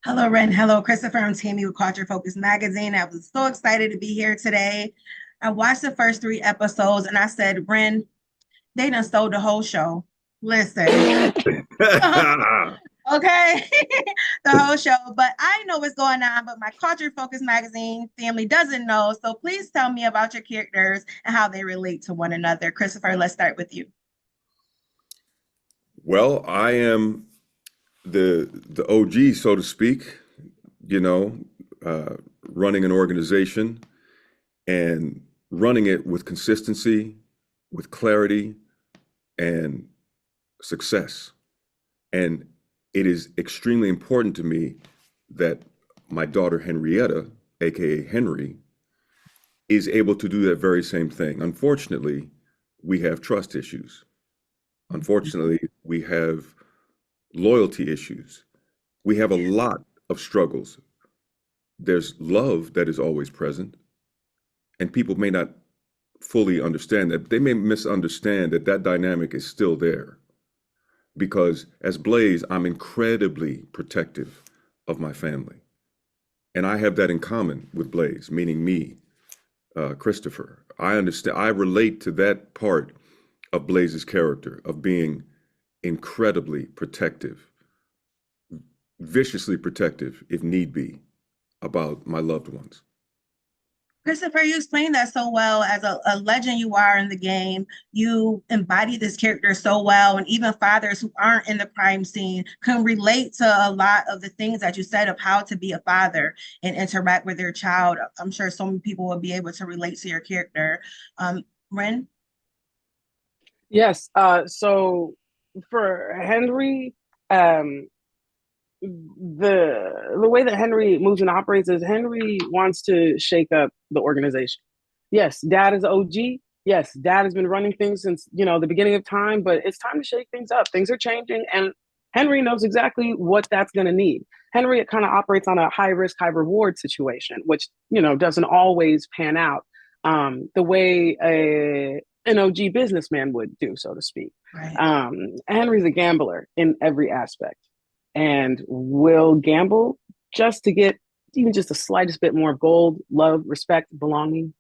Hello, Ren. Hello, Christopher. I'm Tammy with Culture Focus Magazine. I was so excited to be here today. I watched the first three episodes and I said, Ren, they done stole the whole show. Listen, okay, the whole show. But I know what's going on, but my Culture Focus Magazine family doesn't know. So please tell me about your characters and how they relate to one another. Christopher, let's start with you. Well, I am the OG, so to speak, you know, uh, running an organization and running it with consistency, with clarity, and success. And it is extremely important to me that my daughter Henrietta, aka Henri, is able to do that very same thing. Unfortunately, we have trust issues. Unfortunately, we have loyalty issues. We have a lot of struggles. There's love that is always present, and people may not fully understand that. They may misunderstand that that dynamic is still there because as Blaze, I'm incredibly protective of my family. And I have that in common with Blaze, meaning me, Christopher. I understand, I relate to that part of Blaze's character of being incredibly protective, viciously protective if need be, about my loved ones. Christopher, you explained that so well. As a legend you are in the game, you embody this character so well. And even fathers who aren't in the crime scene can relate to a lot of the things that you said of how to be a father and interact with their child. I'm sure so many people will be able to relate to your character. Ren? Yes. So for Henry, um, the way that Henry moves and operates is Henry wants to shake up the organization. Yes, dad is OG. Yes, dad has been running things since the beginning of time, but it's time to shake things up. Things are changing, and Henry knows exactly what that's going to need. Henry kind of operates on a high risk, high reward situation, which doesn't always pan out the way an OG businessman would do, so to speak. Right. Henry's a gambler in every aspect and will gamble just to get even just the slightest bit more of gold, love, respect, belonging,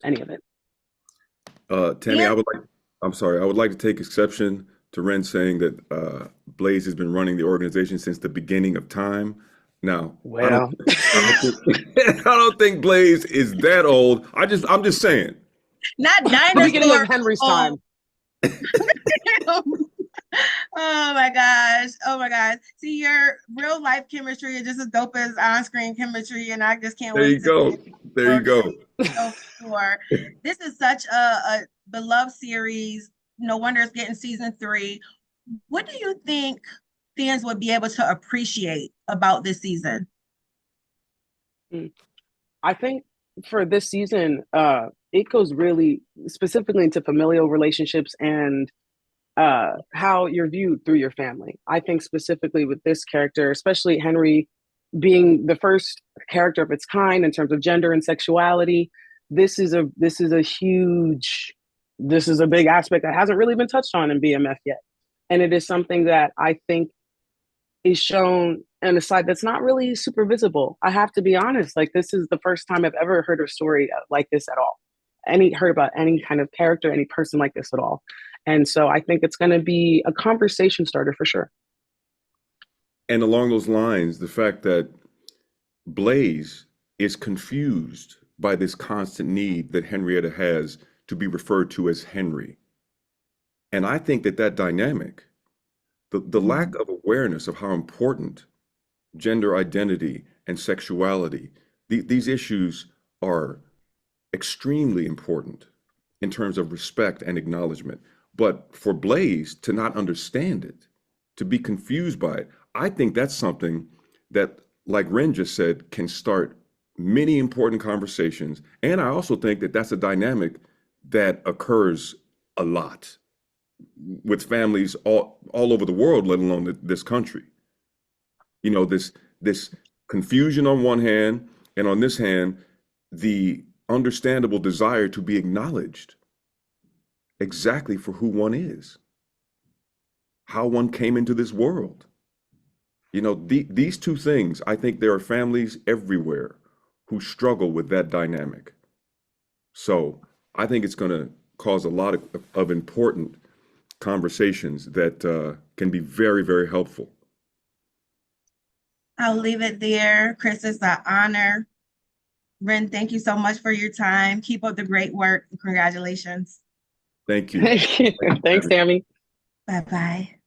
any of it. Tammy, Yeah. I'm sorry, I would like to take exception to Ren saying that Blaze has been running the organization since the beginning of time. Now, Well, I don't think Blaze is that old. I'm just saying. Not the beginning of dinosaur. Henry's Oh. time. Oh my gosh. Oh my gosh. See, your real life chemistry is just as dope as on screen chemistry, and I just can't There you wait to see go. it There you work go. so for. This is such a beloved series. No wonder it's getting season three. What do you think fans would be able to appreciate about this season? I think for this season, it goes really specifically into familial relationships and how you're viewed through your family. I think specifically with this character, especially Henry being the first character of its kind in terms of gender and sexuality, this is a big aspect that hasn't really been touched on in BMF yet. And it is something that I think is shown on a side that's not really super visible. I have to be honest, like this is the first time I've ever heard a story like this at all. Any heard about any kind of character, any person like this at all. And so I think it's going to be a conversation starter for sure. And along those lines, the fact that Blaze is confused by this constant need that Henrietta has to be referred to as Henry. And I think that that dynamic, the lack of awareness of how important gender identity and sexuality, these issues are extremely important in terms of respect and acknowledgement. But for Blaze to not understand it, to be confused by it, I think that's something that, like Ren just said, can start many important conversations. And I also think that that's a dynamic that occurs a lot with families all over the world, let alone this country. This confusion on one hand, and on this hand, the understandable desire to be acknowledged exactly for who one is, how one came into this world. You know, these two things, I think there are families everywhere who struggle with that dynamic. So I think it's going to cause a lot of important conversations that can be very, very helpful. I'll leave it there. Chris, it's an honor. Ren, thank you so much for your time. Keep up the great work. Congratulations. Thank you. Thanks, Tammy. Bye-bye.